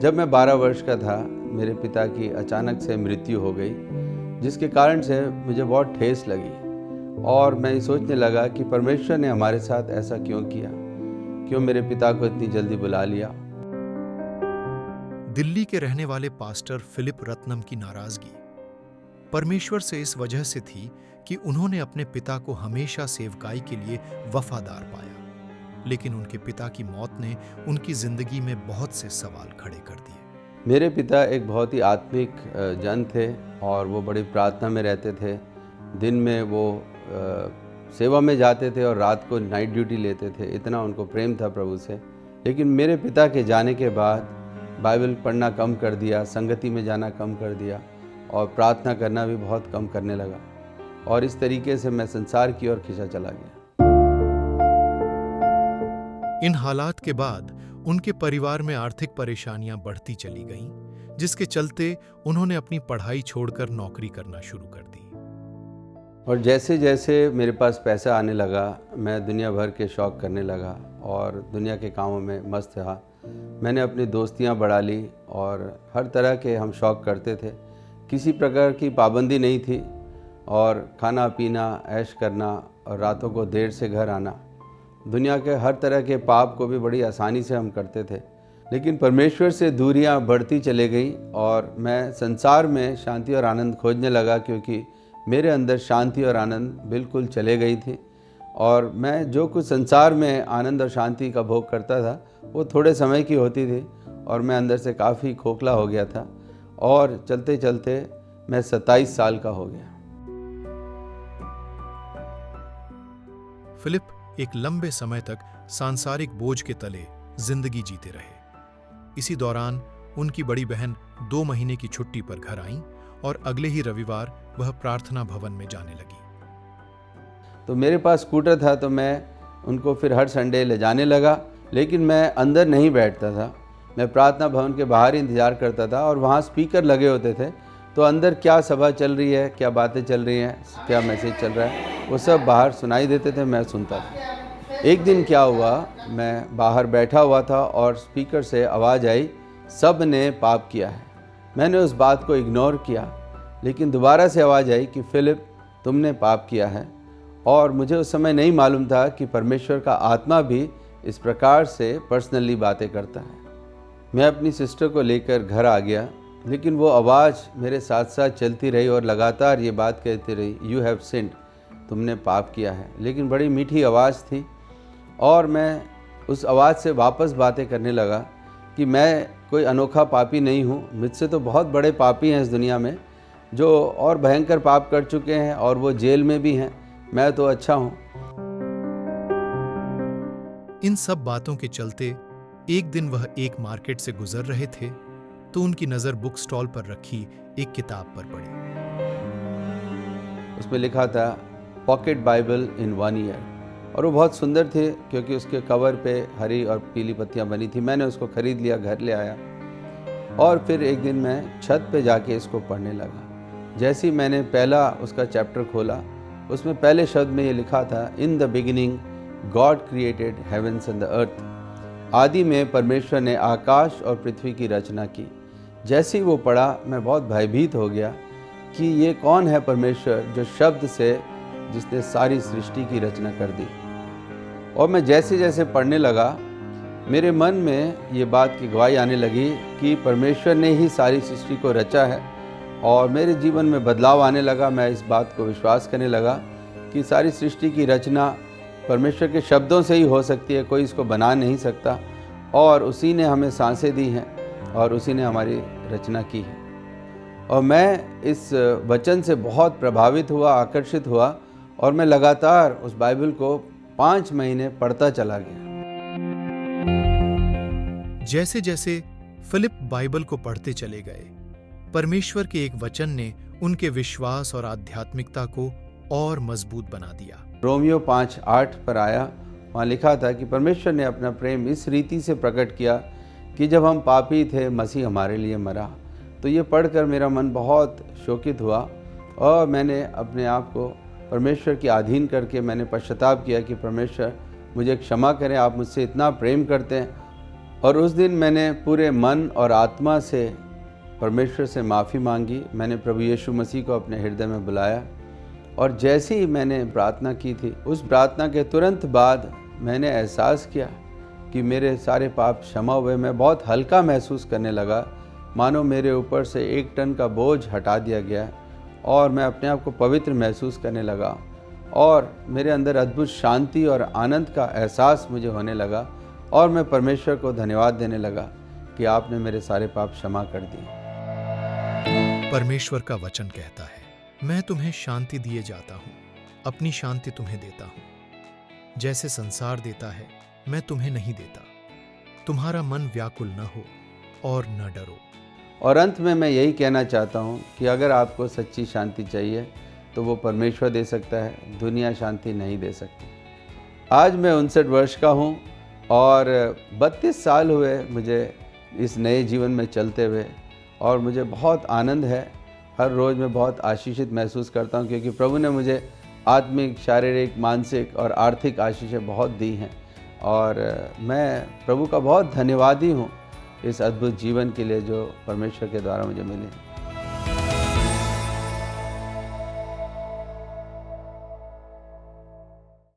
जब मैं 12 वर्ष का था, मेरे पिता की अचानक से मृत्यु हो गई, जिसके कारण से मुझे बहुत ठेस लगी और मैं ये सोचने लगा कि परमेश्वर ने हमारे साथ ऐसा क्यों किया? क्यों मेरे पिता को इतनी जल्दी बुला लिया? दिल्ली के रहने वाले पास्टर फिलिप रत्नम की नाराजगी परमेश्वर से इस वजह से थी कि उन्होंने अपने पिता को हमेशा सेवकाई के लिए वफादार पाया, लेकिन उनके पिता की मौत ने उनकी जिंदगी में बहुत से सवाल खड़े कर दिए। मेरे पिता एक बहुत ही आत्मिक जन थे और वो बड़ी प्रार्थना में रहते थे। दिन में वो सेवा में जाते थे और रात को नाइट ड्यूटी लेते थे। इतना उनको प्रेम था प्रभु से। लेकिन मेरे पिता के जाने के बाद बाइबल पढ़ना कम कर दिया, संगति में जाना कम कर दिया और प्रार्थना करना भी बहुत कम करने लगा और इस तरीके से मैं संसार की ओर खिंचा चला गया। इन हालात के बाद उनके परिवार में आर्थिक परेशानियां बढ़ती चली गईं, जिसके चलते उन्होंने अपनी पढ़ाई छोड़कर नौकरी करना शुरू कर दी। और जैसे जैसे मेरे पास पैसा आने लगा, मैं दुनिया भर के शौक़ करने लगा और दुनिया के कामों में मस्त रहा। मैंने अपनी दोस्तियां बढ़ा ली और हर तरह के हम शौक़ करते थे। किसी प्रकार की पाबंदी नहीं थी और खाना पीना, ऐश करना और रातों को देर से घर आना, दुनिया के हर तरह के पाप को भी बड़ी आसानी से हम करते थे। लेकिन परमेश्वर से दूरियां बढ़ती चले गई और मैं संसार में शांति और आनंद खोजने लगा, क्योंकि मेरे अंदर शांति और आनंद बिल्कुल चले गई थी और मैं जो कुछ संसार में आनंद और शांति का भोग करता था वो थोड़े समय की होती थी और मैं अंदर से काफ़ी खोखला हो गया था और चलते चलते मैं 27 साल का हो गया। फिलिप एक लंबे समय तक सांसारिक बोझ के तले जिंदगी जीते रहे। इसी दौरान उनकी बड़ी बहन 2 महीने की छुट्टी पर घर आईं और अगले ही रविवार वह प्रार्थना भवन में जाने लगी। तो मेरे पास स्कूटर था तो मैं उनको फिर हर संडे ले जाने लगा, लेकिन मैं अंदर नहीं बैठता था। मैं प्रार्थना भवन के बाहर ही इंतज़ार करता था और वहाँ स्पीकर लगे होते थे, तो अंदर क्या सभा चल रही है, क्या बातें चल रही हैं, क्या मैसेज चल रहा है, वो सब बाहर सुनाई देते थे, मैं सुनता था। एक दिन क्या हुआ, मैं बाहर बैठा हुआ था और स्पीकर से आवाज़ आई, सब ने पाप किया है। मैंने उस बात को इग्नोर किया, लेकिन दोबारा से आवाज़ आई कि फिलिप, तुमने पाप किया है। और मुझे उस समय नहीं मालूम था कि परमेश्वर का आत्मा भी इस प्रकार से पर्सनली बातें करता है। मैं अपनी सिस्टर को लेकर घर आ गया, लेकिन वो आवाज़ मेरे साथ साथ चलती रही और लगातार ये बात कहती रही, यू हैव सिन्ड, तुमने पाप किया है। लेकिन बड़ी मीठी आवाज़ थी और मैं उस आवाज़ से वापस बातें करने लगा कि मैं कोई अनोखा पापी नहीं हूँ, मुझसे तो बहुत बड़े पापी हैं इस दुनिया में जो और भयंकर पाप कर चुके हैं और वो जेल में भी हैं, मैं तो अच्छा हूँ। इन सब बातों के चलते एक दिन वह एक मार्केट से गुजर रहे थे तो उनकी नज़र बुक स्टॉल पर रखी एक किताब पर पड़ी। उसमें लिखा था पॉकेट बाइबल इन 1 ईयर और वो बहुत सुंदर थे, क्योंकि उसके कवर पे हरी और पीली पत्तियां बनी थी। मैंने उसको ख़रीद लिया, घर ले आया और फिर एक दिन मैं छत पे जाके इसको पढ़ने लगा। जैसे ही मैंने पहला उसका चैप्टर खोला, उसमें पहले शब्द में ये लिखा था, in the beginning God created heaven's and the earth. आदि में परमेश्वर ने आकाश और पृथ्वी की रचना की। जैसे ही वो पढ़ा, मैं बहुत भयभीत हो गया कि ये कौन है परमेश्वर जो शब्द से जिसने सारी सृष्टि की रचना कर दी। और मैं जैसे जैसे पढ़ने लगा, मेरे मन में ये बात की गवाही आने लगी कि परमेश्वर ने ही सारी सृष्टि को रचा है और मेरे जीवन में बदलाव आने लगा। मैं इस बात को विश्वास करने लगा कि सारी सृष्टि की रचना परमेश्वर के शब्दों से ही हो सकती है, कोई इसको बना नहीं सकता और उसी ने हमें सांसें दी हैं और उसी ने हमारी रचना की है। और मैं इस वचन से बहुत प्रभावित हुआ, आकर्षित हुआ और मैं लगातार उस बाइबल को 5 महीने पढ़ता चला गया। जैसे जैसे फिलिप बाइबल को पढ़ते चले गए, परमेश्वर के एक वचन ने उनके विश्वास और आध्यात्मिकता को और मजबूत बना दिया। रोमियो 5:8 पर आया, वहाँ लिखा था कि परमेश्वर ने अपना प्रेम इस रीति से प्रकट किया कि जब हम पापी थे, मसीह हमारे लिए मरा। तो ये पढ़कर मेरा मन बहुत शोकित हुआ और मैंने अपने आप को परमेश्वर के अधीन करके मैंने पश्चाताप किया कि परमेश्वर, मुझे क्षमा करें, आप मुझसे इतना प्रेम करते हैं। और उस दिन मैंने पूरे मन और आत्मा से परमेश्वर से माफ़ी मांगी। मैंने प्रभु यीशु मसीह को अपने हृदय में बुलाया और जैसे ही मैंने प्रार्थना की थी, उस प्रार्थना के तुरंत बाद मैंने एहसास किया कि मेरे सारे पाप क्षमा हुए। मैं बहुत हल्का महसूस करने लगा, मानो मेरे ऊपर से 1 टन का बोझ हटा दिया गया और मैं अपने आप को पवित्र महसूस करने लगा और मेरे अंदर अद्भुत शांति और आनंद का एहसास मुझे होने लगा और मैं परमेश्वर को धन्यवाद देने लगा कि आपने मेरे सारे पाप क्षमा कर दिए। परमेश्वर का वचन कहता है, मैं तुम्हें शांति दिए जाता हूँ, अपनी शांति तुम्हें देता हूँ। जैसे संसार देता है, मैं तुम्हें नहीं देता। तुम्हारा मन व्याकुल न हो और न डरो। और अंत में मैं यही कहना चाहता हूँ कि अगर आपको सच्ची शांति चाहिए तो वो परमेश्वर दे सकता है, दुनिया शांति नहीं दे सकती। आज मैं 59 वर्ष का हूँ और 32 साल हुए मुझे इस नए जीवन में चलते हुए और मुझे बहुत आनंद है। हर रोज़ मैं बहुत आशीषित महसूस करता हूँ क्योंकि प्रभु ने मुझे आत्मिक, शारीरिक, मानसिक और आर्थिक आशीषें बहुत दी हैं और मैं प्रभु का बहुत धन्यवादी हूँ इस अद्भुत जीवन के लिए जो परमेश्वर के द्वारा मुझे मिले।